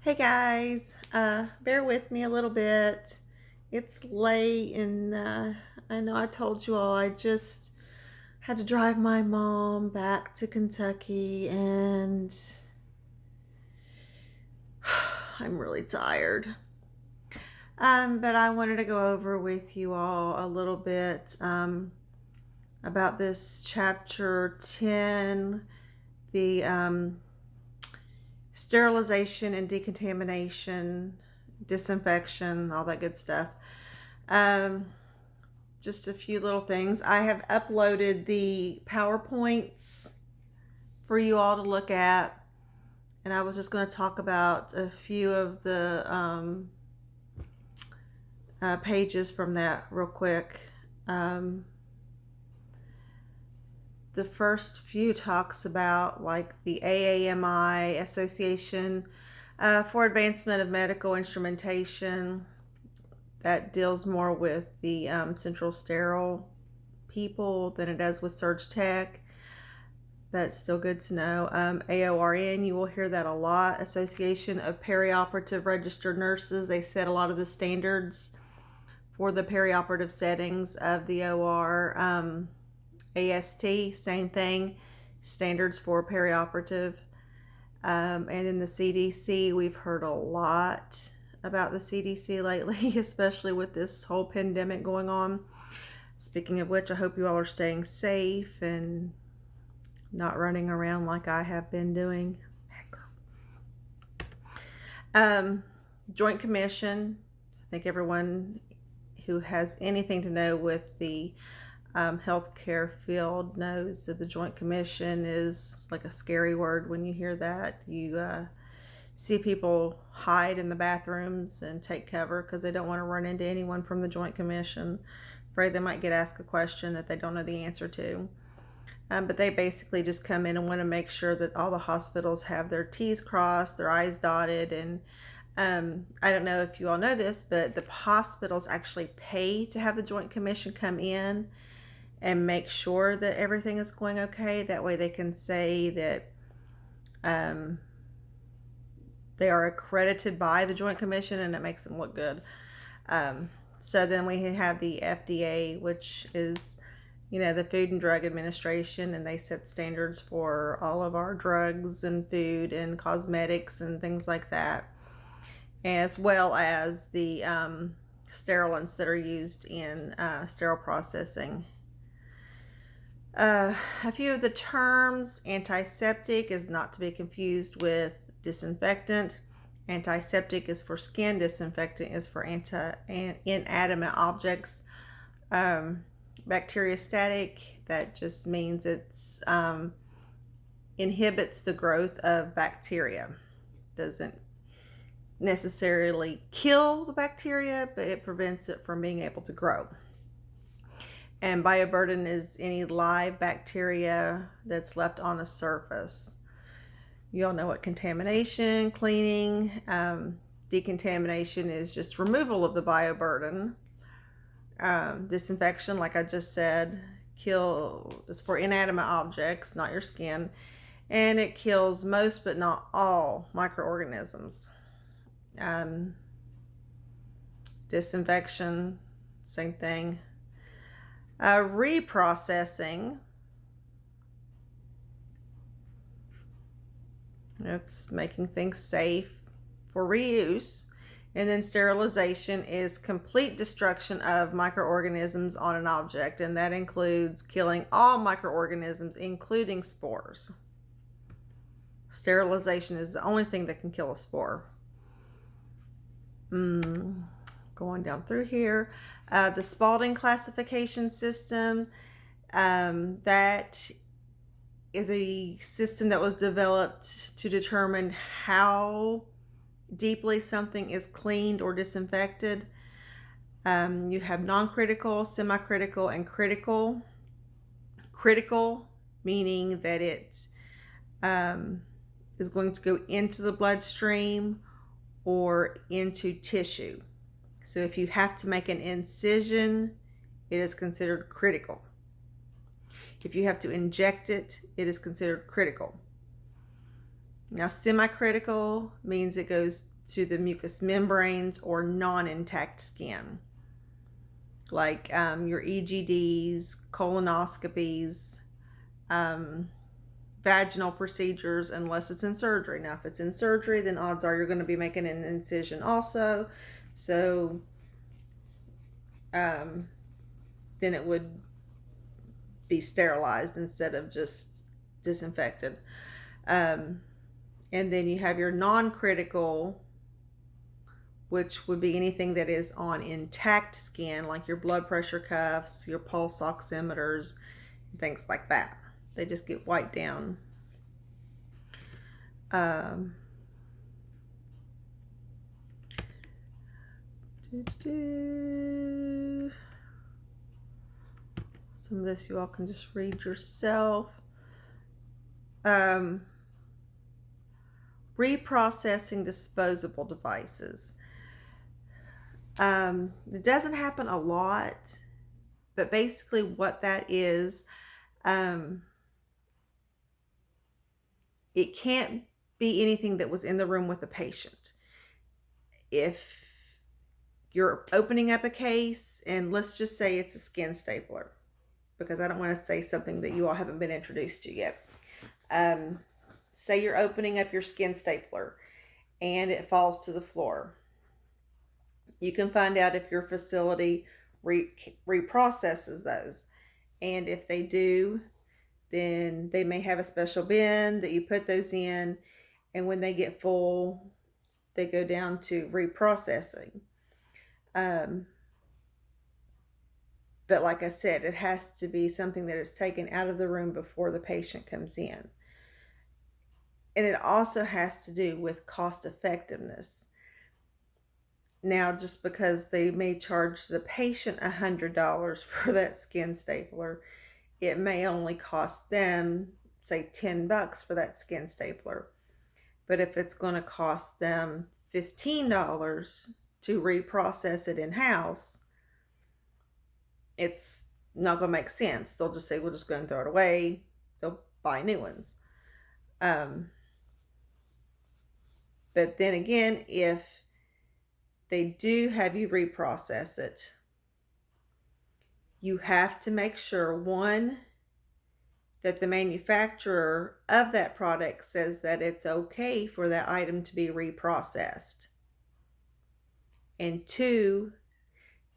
Hey guys, bear with me a little bit. It's late and I know I told you all I just had to drive my mom back to Kentucky and I'm really tired. But I wanted to go over with you all a little bit about this chapter 10, the sterilization and decontamination, disinfection, all that good stuff. Just a few little things. I have uploaded the PowerPoints for you all to look at, and I was just going to talk about a few of the pages from that real quick. The first few talks about like the AAMI, Association for Advancement of Medical Instrumentation, that deals more with the central sterile people than it does with Surge Tech. That's still good to know. AORN, you will hear that a lot. Association of Perioperative Registered Nurses. They set a lot of the standards for the perioperative settings of the OR. AST, same thing, standards for perioperative. And in the CDC, we've heard a lot about the CDC lately, especially with this whole pandemic going on. Speaking of which, I hope you all are staying safe and not running around like I have been doing. Joint Commission. I think everyone who has anything to know with the healthcare field knows that the Joint Commission is like a scary word when you hear that. You see people hide in the bathrooms and take cover because they don't want to run into anyone from the Joint Commission. Afraid they might get asked a question that they don't know the answer to. But they basically just come in and want to make sure that all the hospitals have their T's crossed, their I's dotted. And I don't know if you all know this, but the hospitals actually pay to have the Joint Commission come in and make sure that everything is going okay. That way they can say that they are accredited by the Joint Commission, and it makes them look good. So then we have the FDA, which is, the Food and Drug Administration, and they set standards for all of our drugs and food and cosmetics and things like that, as well as the sterilants that are used in sterile processing. A few of the terms: antiseptic is not to be confused with disinfectant. Antiseptic is for skin, disinfectant is for inanimate objects. Bacteriostatic, that just means it's inhibits the growth of bacteria. Doesn't necessarily kill the bacteria, but it prevents it from being able to grow. And bioburden is any live bacteria that's left on a surface. You all know what contamination, cleaning, decontamination is just removal of the bioburden. Disinfection, like I just said, is for inanimate objects, not your skin, and it kills most but not all microorganisms. Disinfection, same thing. Reprocessing, it's making things safe for reuse. And then sterilization is complete destruction of microorganisms on an object, and that includes killing all microorganisms, including spores. Sterilization is the only thing that can kill a spore. Going down through here, the Spalding classification system, that is a system that was developed to determine how deeply something is cleaned or disinfected. You have non-critical, semi-critical, and critical. Critical meaning that it is going to go into the bloodstream or into tissue. So if you have to make an incision, it is considered critical. If you have to inject it, it is considered critical. Now, semi-critical means it goes to the mucous membranes or non-intact skin, like your EGDs, colonoscopies, vaginal procedures, unless it's in surgery. Now, if it's in surgery, then odds are you're going to be making an incision also. So then it would be sterilized instead of just disinfected. And then you have your non-critical, which would be anything that is on intact skin, like your blood pressure cuffs, your pulse oximeters, things like that. They just get wiped down. Some of this you all can just read yourself. Reprocessing disposable devices. It doesn't happen a lot, but basically what that is, it can't be anything that was in the room with the patient. If you're opening up a case, and let's just say it's a skin stapler, because I don't want to say something that you all haven't been introduced to yet. Say you're opening up your skin stapler and it falls to the floor. You can find out if your facility reprocesses those. And if they do, then they may have a special bin that you put those in, and when they get full, they go down to reprocessing. But like I said, it has to be something that is taken out of the room before the patient comes in. And it also has to do with cost effectiveness. Now, just because they may charge the patient $100 for that skin stapler, it may only cost them, say, $10 for that skin stapler. But if it's going to cost them $15 to reprocess it in-house, it's not going to make sense. They'll just say, we'll just go and throw it away. They'll buy new ones. But then again, if they do have you reprocess it, you have to make sure, one, that the manufacturer of that product says that it's okay for that item to be reprocessed. And two,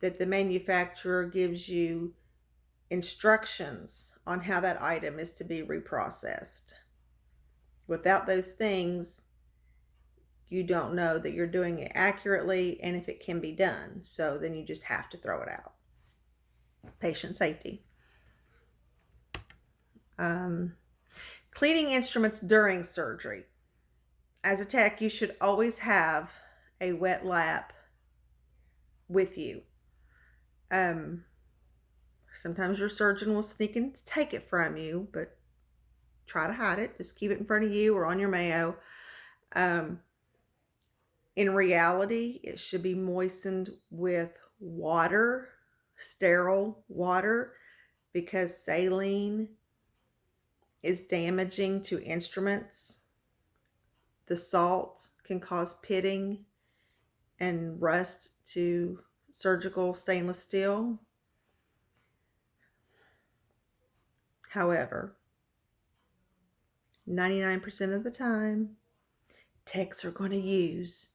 that the manufacturer gives you instructions on how that item is to be reprocessed. Without those things, you don't know that you're doing it accurately and if it can be done. So then you just have to throw it out. Patient safety. Cleaning instruments during surgery. As a tech, you should always have a wet lap with you. Sometimes your surgeon will sneak and take it from you, but try to hide it. Just keep it in front of you or on your Mayo. In reality, it should be moistened with water, sterile water, because saline is damaging to instruments. The salt can cause pitting and rust to surgical stainless steel. However, 99% of the time, techs are going to use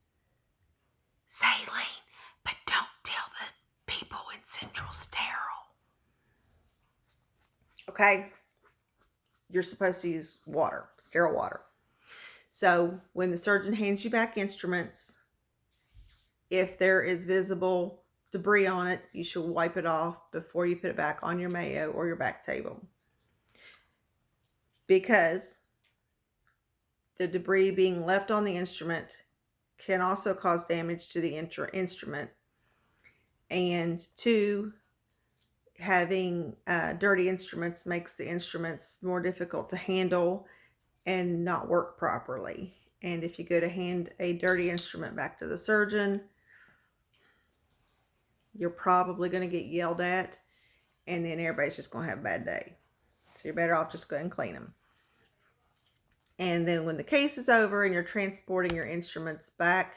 saline, but don't tell the people in Central Sterile. Okay? You're supposed to use water, sterile water. So when the surgeon hands you back instruments, if there is visible debris on it, you should wipe it off before you put it back on your Mayo or your back table. Because the debris being left on the instrument can also cause damage to the instrument. And two, having dirty instruments makes the instruments more difficult to handle and not work properly. And if you go to hand a dirty instrument back to the surgeon, you're probably going to get yelled at, and then everybody's just going to have a bad day. So you're better off just go ahead and clean them. And then when the case is over and you're transporting your instruments back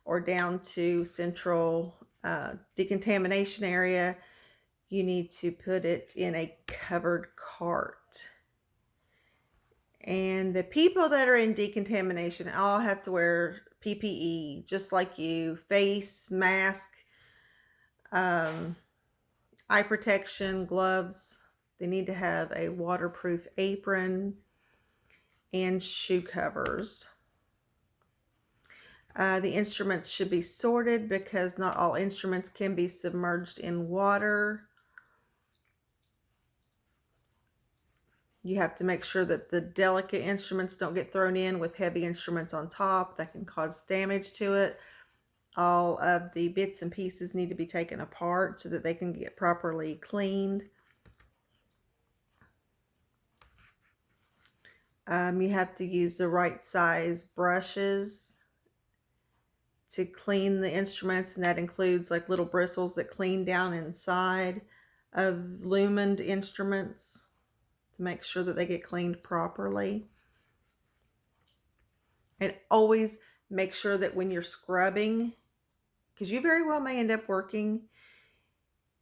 or down to central decontamination area, you need to put it in a covered cart. And the people that are in decontamination all have to wear PPE, just like you: face, mask, eye protection, gloves. They need to have a waterproof apron and shoe covers. The instruments should be sorted because not all instruments can be submerged in water. You have to make sure that the delicate instruments don't get thrown in with heavy instruments on top that can cause damage to it. All of the bits and pieces need to be taken apart so that they can get properly cleaned. You have to use the right size brushes to clean the instruments, and that includes like little bristles that clean down inside of lumened instruments to make sure that they get cleaned properly. And always make sure that when you're scrubbing, because you very well may end up working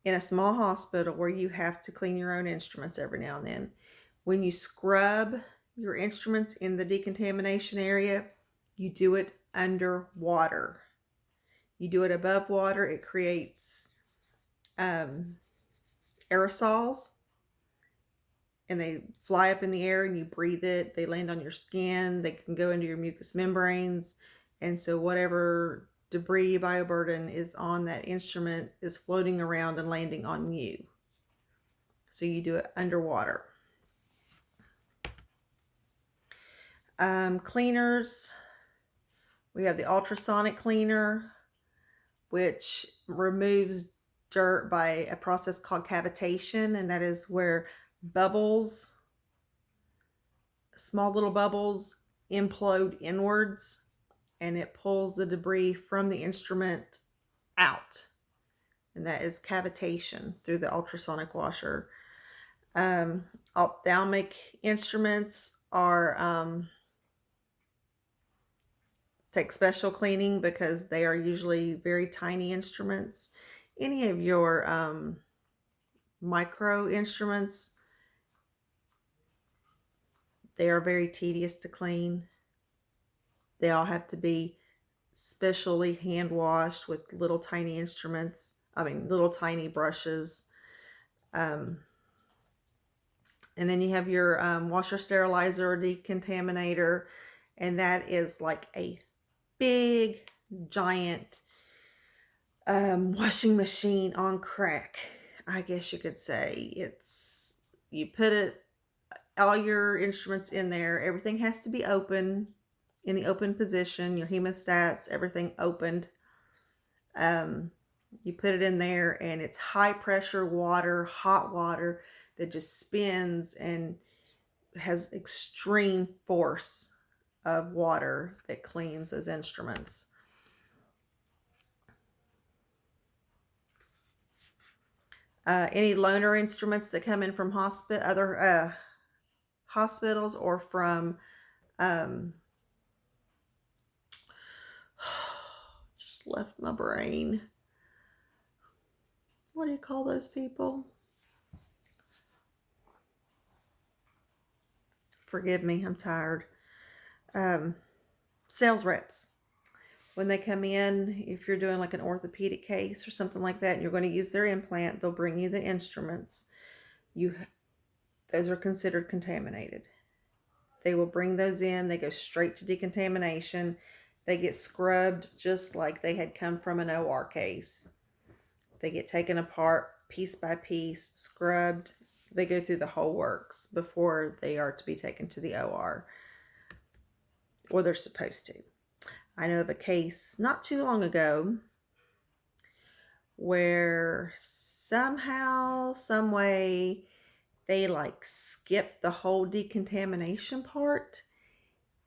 in a small hospital where you have to clean your own instruments every now and then. When you scrub your instruments in the decontamination area, you do it underwater. You do it above water, it creates aerosols, and they fly up in the air and you breathe it. They land on your skin, they can go into your mucous membranes, and so whatever debris, bioburden is on that instrument is floating around and landing on you. So you do it underwater. Cleaners, we have the ultrasonic cleaner, which removes dirt by a process called cavitation, and that is where bubbles, small little bubbles, implode inwards, and it pulls the debris from the instrument out, and that is cavitation through the ultrasonic washer. Ophthalmic instruments are take special cleaning because they are usually very tiny instruments. Any of your micro instruments, they are very tedious to clean. They all have to be specially hand washed with little tiny instruments, little tiny brushes. And then you have your washer sterilizer or decontaminator, and that is like a big giant washing machine on crack, I guess you could say. You put it, all your instruments in there, everything has to be open, in the open position, your hemostats, everything opened. You put it in there and it's high pressure water, hot water that just spins and has extreme force of water that cleans those instruments. Any loaner instruments that come in from other hospitals or from just left my brain. What do you call those people? Forgive me, I'm tired. Sales reps. When they come in, if you're doing like an orthopedic case or something like that, and you're going to use their implant, they'll bring you the instruments. Those are considered contaminated. They will bring those in. They go straight to decontamination. They get scrubbed just like they had come from an OR case. They get taken apart piece by piece, scrubbed. They go through the whole works before they are to be taken to the OR, or they're supposed to. I know of a case not too long ago where somehow, some way, they like skipped the whole decontamination part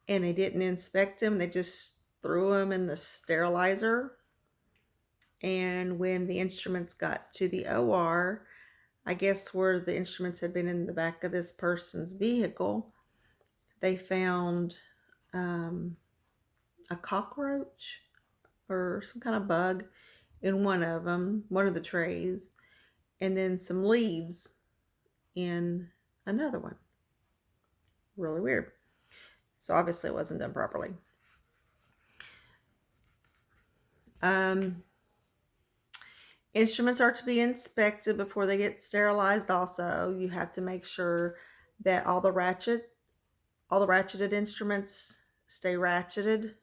and they didn't inspect them. They just threw them in the sterilizer. And when the instruments got to the OR, I guess where the instruments had been in the back of this person's vehicle, they found a cockroach or some kind of bug in one of them, one of the trays, and then some leaves in another one. Really weird. So obviously it wasn't done properly. Instruments are to be inspected before they get sterilized. Also, you have to make sure that all the ratcheted instruments stay ratcheted,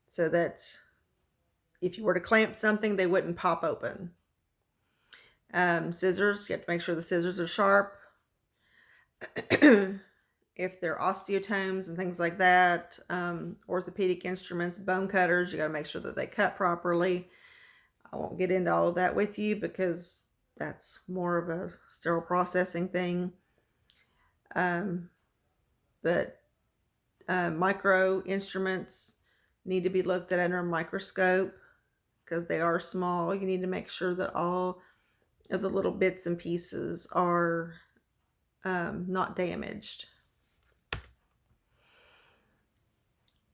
so that if you were to clamp something, they wouldn't pop open. Scissors, you have to make sure the scissors are sharp. If they're osteotomes and things like that, orthopedic instruments, bone cutters, you got to make sure that they cut properly. I won't get into all of that with you because that's more of a sterile processing thing. But micro instruments need to be looked at under a microscope because they are small. You need to make sure that all of the little bits and pieces are not damaged.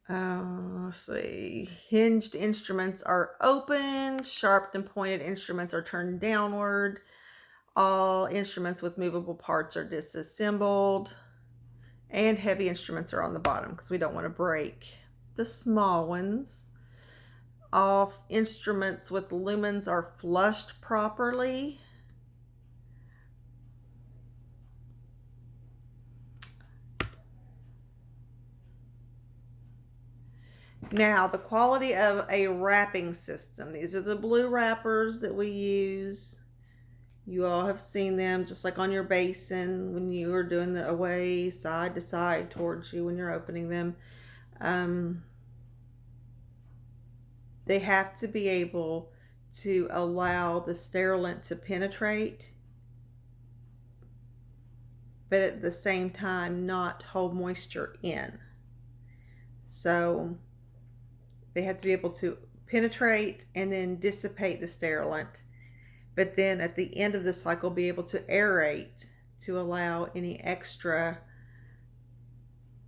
Let's see. Hinged instruments are open. Sharp and pointed instruments are turned downward. All instruments with movable parts are disassembled. And heavy instruments are on the bottom because we don't want to break the small ones. All instruments with lumens are flushed properly. Now, the quality of a wrapping system. These are the blue wrappers that we use. You all have seen them just like on your basin when you are doing the away side to side towards you when you're opening them. They have to be able to allow the sterilant to penetrate, but at the same time not hold moisture in. So they have to be able to penetrate and then dissipate the sterilant, but then at the end of the cycle be able to aerate to allow any extra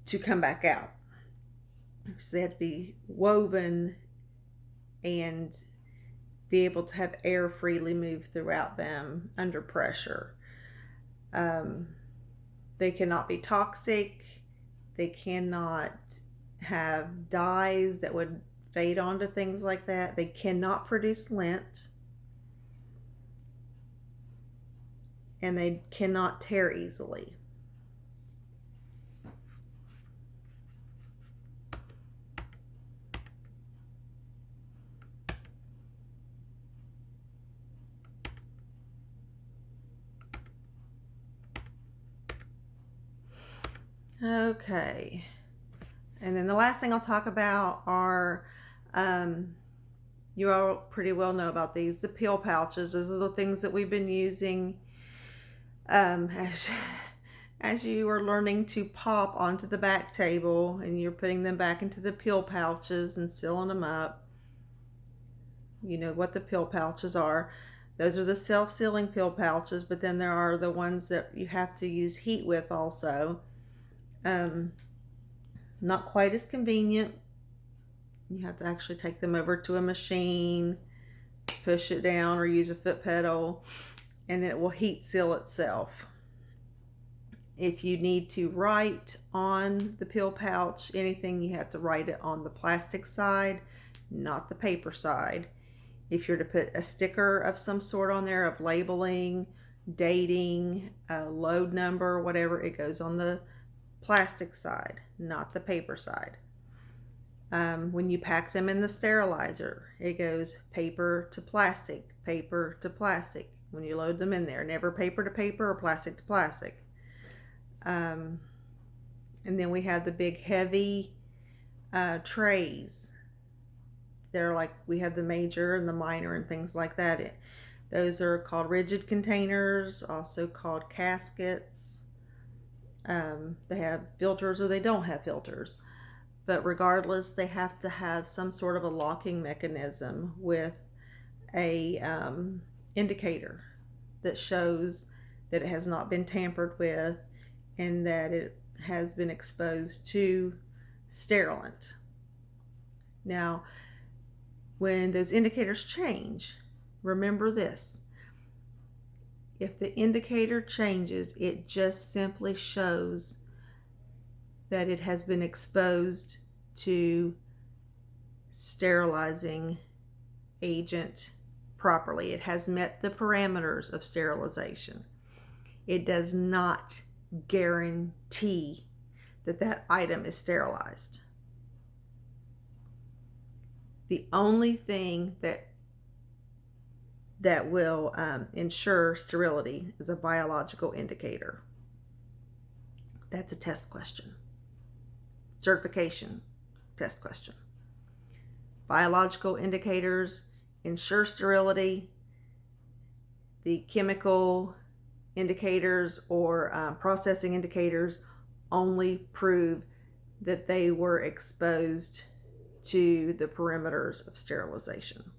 to come back out. So they have to be woven and be able to have air freely move throughout them under pressure. They cannot be toxic. They cannot have dyes that would fade onto things like that. They cannot produce lint. And they cannot tear easily. Okay. And then the last thing I'll talk about are, you all pretty well know about these, the pill pouches. Those are the things that we've been using as you are learning to pop onto the back table and you're putting them back into the pill pouches and sealing them up. You know what the pill pouches are. Those are the self-sealing pill pouches, but then there are the ones that you have to use heat with also. Not quite as convenient. You have to actually take them over to a machine, push it down or use a foot pedal, and then it will heat seal itself. If you need to write on the pill pouch anything, you have to write it on the plastic side, not the paper side. If you're to put a sticker of some sort on there of labeling, dating, a load number, whatever, it goes on the plastic side, not the paper side. When you pack them in the sterilizer, it goes paper to plastic, paper to plastic. When you load them in there, never paper to paper or plastic to plastic. And then we have the big heavy trays. They're like, we have the major and the minor and things like that. Those are called rigid containers, also called caskets. They have filters or they don't have filters. But regardless, they have to have some sort of a locking mechanism with a indicator that shows that it has not been tampered with and that it has been exposed to sterilant. Now, when those indicators change, remember this. If the indicator changes, it just simply shows that it has been exposed to sterilizing agent properly. It has met the parameters of sterilization. It does not guarantee that that item is sterilized. The only thing that will ensure sterility is a biological indicator. That's a test question. Certification test question. Biological indicators ensure sterility. The chemical indicators or processing indicators only prove that they were exposed to the perimeters of sterilization.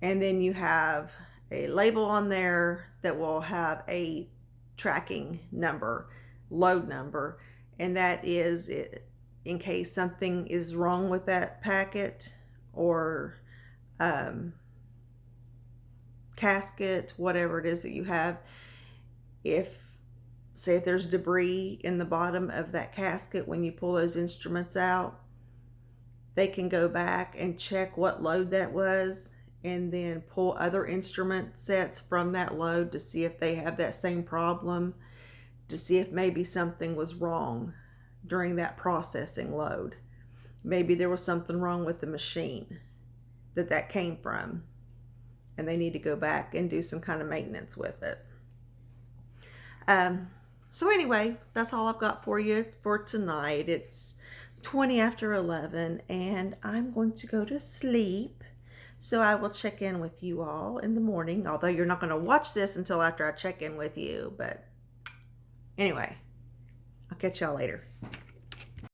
And then you have a label on there that will have a tracking number, load number, and that is in case something is wrong with that packet or casket, whatever it is that you have. Say if there's debris in the bottom of that casket when you pull those instruments out, they can go back and check what load that was and then pull other instrument sets from that load to see if they have that same problem, to see if maybe something was wrong during that processing load. Maybe there was something wrong with the machine that came from, and they need to go back and do some kind of maintenance with it. So anyway, that's all I've got for you for tonight. It's 20 after 11 and I'm going to go to sleep. So I will check in with you all in the morning, although you're not going to watch this until after I check in with you. But anyway, I'll catch y'all later.